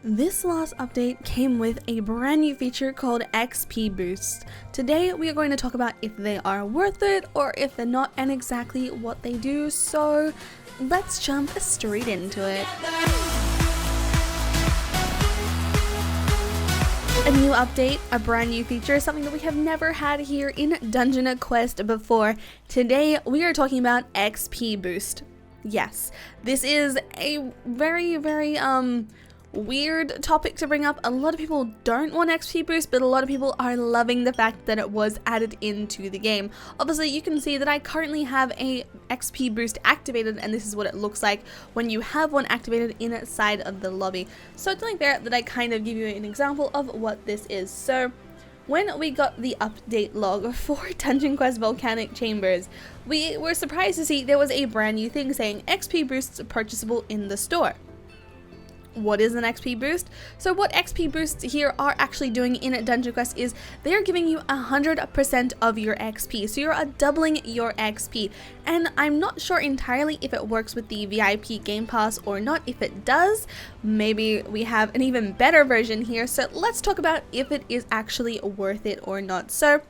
This last update came with a brand new feature called XP Boost. Today we are going to talk about if they are worth it or if they're not and exactly what they do, so let's jump straight into it. A new update, a brand new feature, something that we have never had here in Dungeon Quest before. Today we are talking about XP Boost. Yes, this is a very weird topic to bring up. A lot of people don't want XP boost, but a lot of people are loving the fact that it was added into the game. Obviously, you can see that I currently have a XP boost activated, and this is what it looks like when you have one activated inside of the lobby. So it's only fair that I kind of give you an example of what this is. So when we got the update log for Dungeon Quest Volcanic Chambers, we were surprised to see there was a brand new thing saying XP boosts purchasable in the store. What is an XP boost? So what XP boosts here are actually doing in Dungeon Quest is they're giving you 100% of your XP. So you're doubling your XP. And I'm not sure entirely if it works with the VIP Game Pass or not. If it does, maybe we have an even better version here. So let's talk about if it is actually worth it or not. So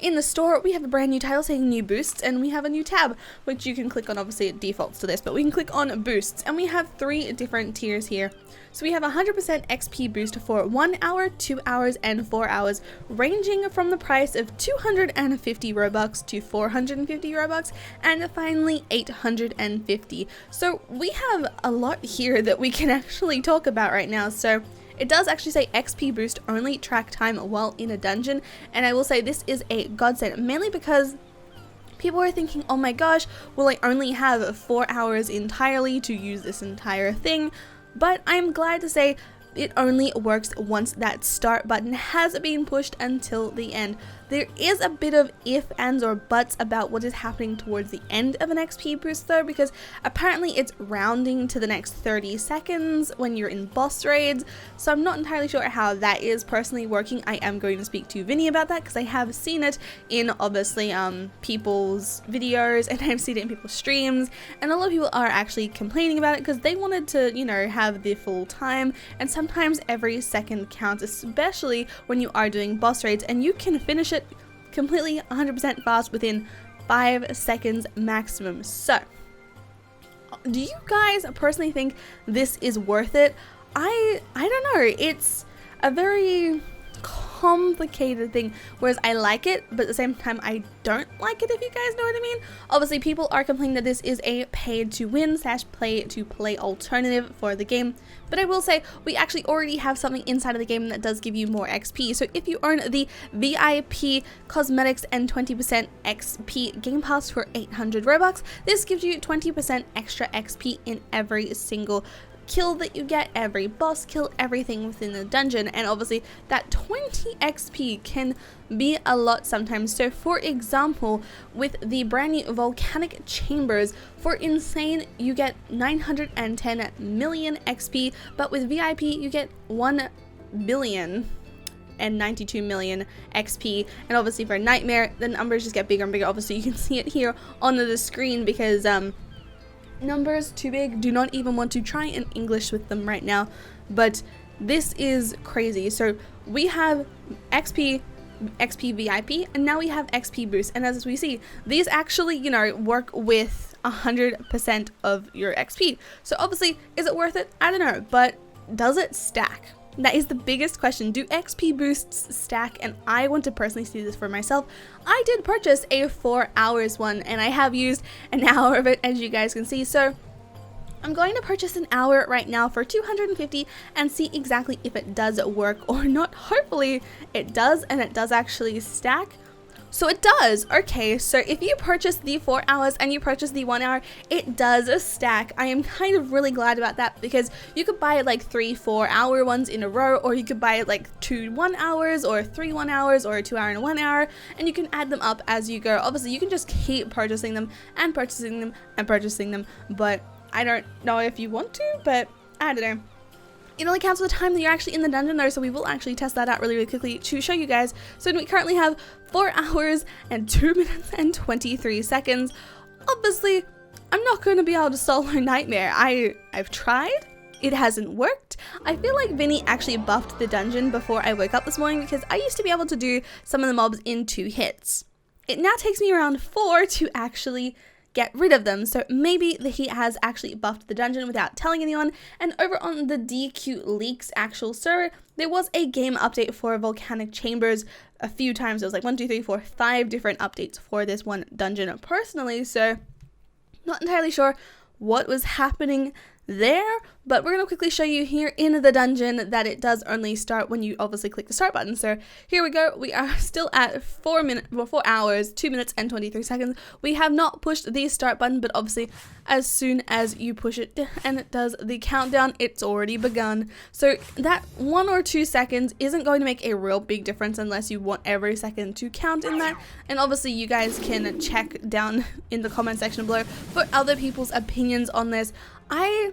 in the store, we have a brand new title saying new boosts, and we have a new tab, which you can click on. Obviously it defaults to this, but we can click on boosts, and we have 3 different tiers here. So we have 100% XP boost for 1 hour, 2 hours, and 4 hours, ranging from the price of 250 Robux to 450 Robux, and finally 850. So we have a lot here that we can actually talk about right now. So it does actually say XP boost only, track time while in a dungeon, and I will say this is a godsend, mainly because people are thinking, oh my gosh, will I only have 4 hours entirely to use this entire thing? But I'm glad to say it only works once that start button has been pushed until the end. There is a bit of if, ands, or buts about what is happening towards the end of an XP boost though, because apparently it's rounding to the next 30 seconds when you're in boss raids, so I'm not entirely sure how that is personally working. I am going to speak to Vinny about that because I have seen it in obviously people's videos, and I've seen it in people's streams, and a lot of people are actually complaining about it because they wanted to, you know, have the full time, and sometimes every second counts, especially when you are doing boss raids, and you can finish it completely 100% fast within 5 seconds maximum. So do you guys personally think this is worth it? I don't know, it's a very complicated thing, whereas I like it, but at the same time I don't like it, if you guys know what I mean. Obviously people are complaining that this is a paid to win / play to play alternative for the game, but I will say we actually already have something inside of the game that does give you more XP. So if you earn the VIP cosmetics and 20% XP Game Pass for 800 Robux, this gives you 20% extra XP in every single kill that you get, every boss kill, everything within the dungeon, and obviously that 20 XP can be a lot sometimes. So for example, with the brand new Volcanic Chambers, for Insane you get 910 million XP, but with VIP you get 1 billion and 92 million XP, and obviously for Nightmare the numbers just get bigger and bigger. Obviously you can see it here on the screen because numbers too big, do not even want to try in English with them right now, but this is crazy. So we have XP VIP, and now we have XP boost, and as we see, these actually, you know, work with 100% of your XP. So obviously, is it worth it? I don't know, but does it stack? That is the biggest question. Do XP boosts stack? And I want to personally see this for myself. I did purchase a 4 hours one, and I have used an hour of it, as you guys can see. So I'm going to purchase an hour right now for 250 and see exactly if it does work or not. Hopefully it does, and it does actually stack. So it does. Okay, so if you purchase the 4 hours and you purchase the 1 hour, it does stack. I am kind of really glad about that, because you could buy like 3 4-hour ones in a row, or you could buy like 2 1 hours or 3 1 hours or a 2 hour and 1 hour, and you can add them up as you go. Obviously you can just keep purchasing them and purchasing them and purchasing them, but I don't know if you want to, but I don't know. It only counts for the time that you're actually in the dungeon though, so we will actually test that out really quickly to show you guys. So we currently have 4 hours and 2 minutes and 23 seconds. Obviously, I'm not going to be able to solo Nightmare. I've tried, it hasn't worked. I feel like Vinny actually buffed the dungeon before I woke up this morning, because I used to be able to do some of the mobs in 2 hits. It now takes me around 4 to actually get rid of them, so maybe he has actually buffed the dungeon without telling anyone. And over on the DQ Leaks actual server, there was a game update for volcanic chambers a few times. It was like 1, 2, 3, 4, 5 different updates for this one dungeon personally, so not entirely sure what was happening there, but we're going to quickly show you here in the dungeon that it does only start when you obviously click the start button. So here we go. We are still at 4 hours, 2 minutes and 23 seconds. We have not pushed the start button, but obviously as soon as you push it and it does the countdown, it's already begun. So that 1 or 2 seconds isn't going to make a real big difference unless you want every second to count in that. And obviously you guys can check down in the comment section below for other people's opinions on this. My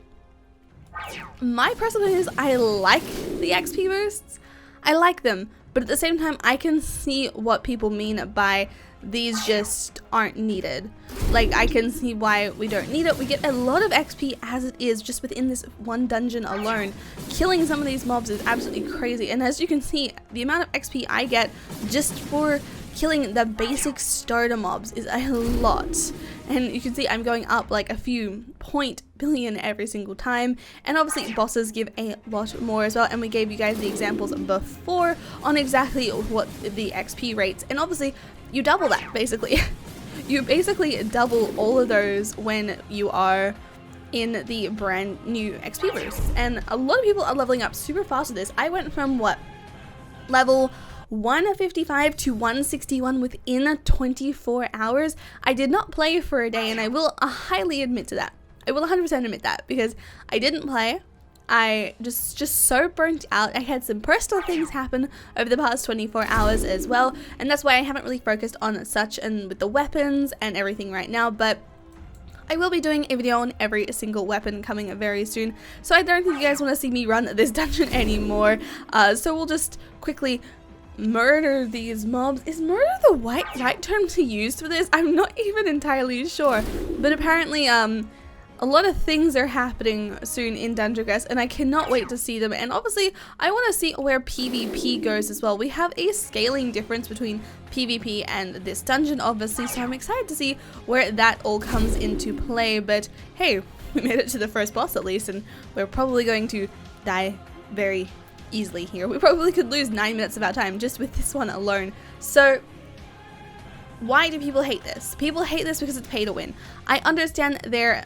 personal opinion is I like the XP boosts. I like them, but at the same time I can see what people mean by these just aren't needed. Like, I can see why we don't need it. We get a lot of XP as it is just within this one dungeon alone. Killing some of these mobs is absolutely crazy, and as you can see, the amount of XP I get just for killing the basic starter mobs is a lot. And you can see I'm going up like a few billion every single time, and obviously bosses give a lot more as well, and we gave you guys the examples before on exactly what the XP rates, and obviously you double that basically. You basically double all of those when you are in the brand new XP boosts, and a lot of people are leveling up super fast with this. I went from what, level 155 to 161 within 24 hours. I did not play for a day, and I will highly admit to that. I will 100% admit that, because I didn't play. I just so burnt out. I had some personal things happen over the past 24 hours as well, and that's why I haven't really focused on such and with the weapons and everything right now, but I will be doing a video on every single weapon coming very soon, so I don't think you guys want to see me run this dungeon anymore. So we'll just quickly murder these mobs. Is murder the right term to use for this? I'm not even entirely sure, but apparently a lot of things are happening soon in Dungeon Quest, and I cannot wait to see them. And obviously I want to see where PvP goes as well. We have a scaling difference between PvP and this dungeon obviously, so I'm excited to see where that all comes into play. But hey, we made it to the first boss at least, and we're probably going to die very easily here. We probably could lose 9 minutes of our time just with this one alone. So why do people hate this? People hate this because it's pay to win. I understand their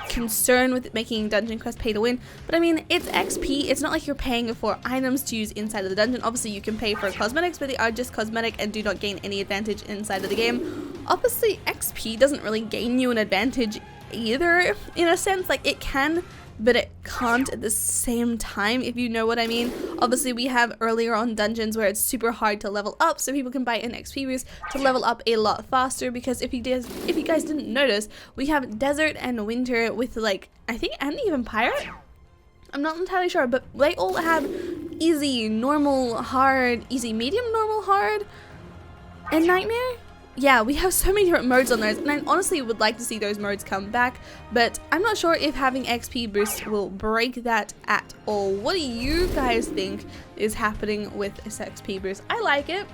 concern with making Dungeon Quest pay to win, but I mean, it's XP. It's not like you're paying for items to use inside of the dungeon. Obviously you can pay for cosmetics, but they are just cosmetic and do not gain any advantage inside of the game. Obviously XP doesn't really gain you an advantage either, in a sense. Like, it can, but it can't at the same time, if you know what I mean. Obviously we have earlier on dungeons where it's super hard to level up, so people can buy an XP boost to level up a lot faster, because if you guys didn't notice, we have desert and winter with I think, and even pirate. I'm not entirely sure, but they all have easy, normal, hard, easy, medium, normal, hard, and nightmare. Yeah, we have so many different modes on those, and I honestly would like to see those modes come back, but I'm not sure if having XP boost will break that at all. What do you guys think is happening with this XP boost? I like it.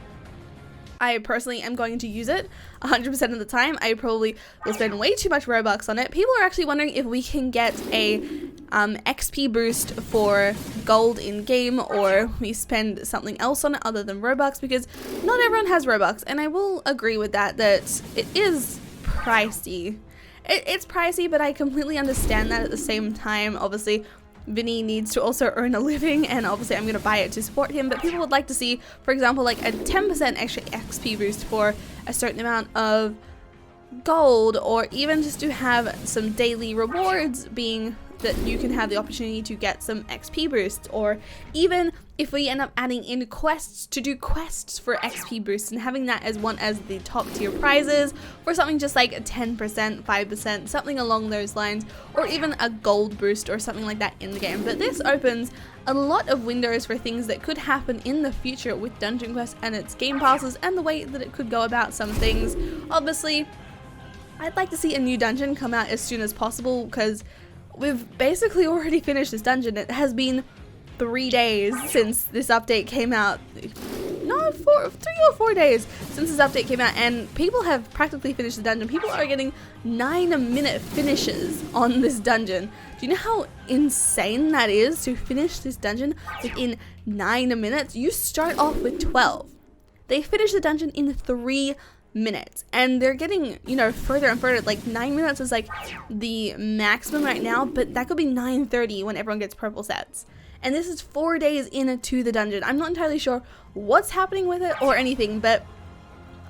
I personally am going to use it 100% of the time. I probably will spend way too much Robux on it. People are actually wondering if we can get a XP boost for gold in game, or we spend something else on it other than Robux, because not everyone has Robux, and I will agree with that it is pricey. It's pricey, but I completely understand that at the same time. Obviously Vinny needs to also earn a living, and obviously I'm going to buy it to support him, but people would like to see, for example, like a 10% extra XP boost for a certain amount of gold, or even just to have some daily rewards, being that you can have the opportunity to get some XP boosts, or even if we end up adding in quests, to do quests for XP boosts and having that as one as the top tier prizes for something just like 10%, 5%, something along those lines, or even a gold boost or something like that in the game. But this opens a lot of windows for things that could happen in the future with Dungeon Quest and its game passes, and the way that it could go about some things. Obviously, I'd like to see a new dungeon come out as soon as possible, because we've basically already finished this dungeon. It has been 3 days since this update came out. No, 3 or 4 days since this update came out, and people have practically finished the dungeon. People are getting 9-minute finishes on this dungeon. Do you know how insane that is to finish this dungeon within 9 minutes? You start off with 12. They finish the dungeon in 3 minutes, and they're getting, you know, further and further. Like 9 minutes is like the maximum right now, but that could be 9:30 when everyone gets purple sets. And this is 4 days into the dungeon. I'm not entirely sure what's happening with it or anything, but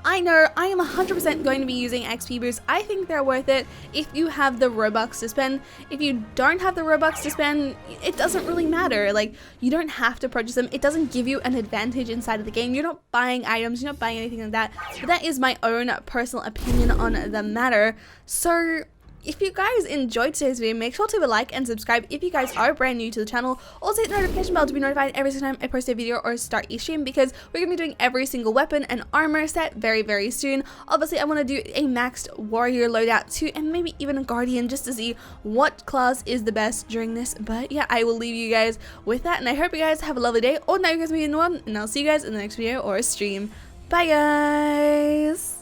I know I am 100% going to be using XP boosts. I think they're worth it if you have the Robux to spend. If you don't have the Robux to spend, it doesn't really matter. Like, you don't have to purchase them. It doesn't give you an advantage inside of the game. You're not buying items, you're not buying anything like that. But that is my own personal opinion on the matter. So if you guys enjoyed today's video, make sure to leave a like and subscribe if you guys are brand new to the channel. Also hit the notification bell to be notified every single time I post a video or start a stream, because we're going to be doing every single weapon and armor set very soon. Obviously, I want to do a maxed warrior loadout too, and maybe even a guardian, just to see what class is the best during this. But yeah, I will leave you guys with that, and I hope you guys have a lovely day or night, you guys may be in one, and I'll see you guys in the next video or stream. Bye guys!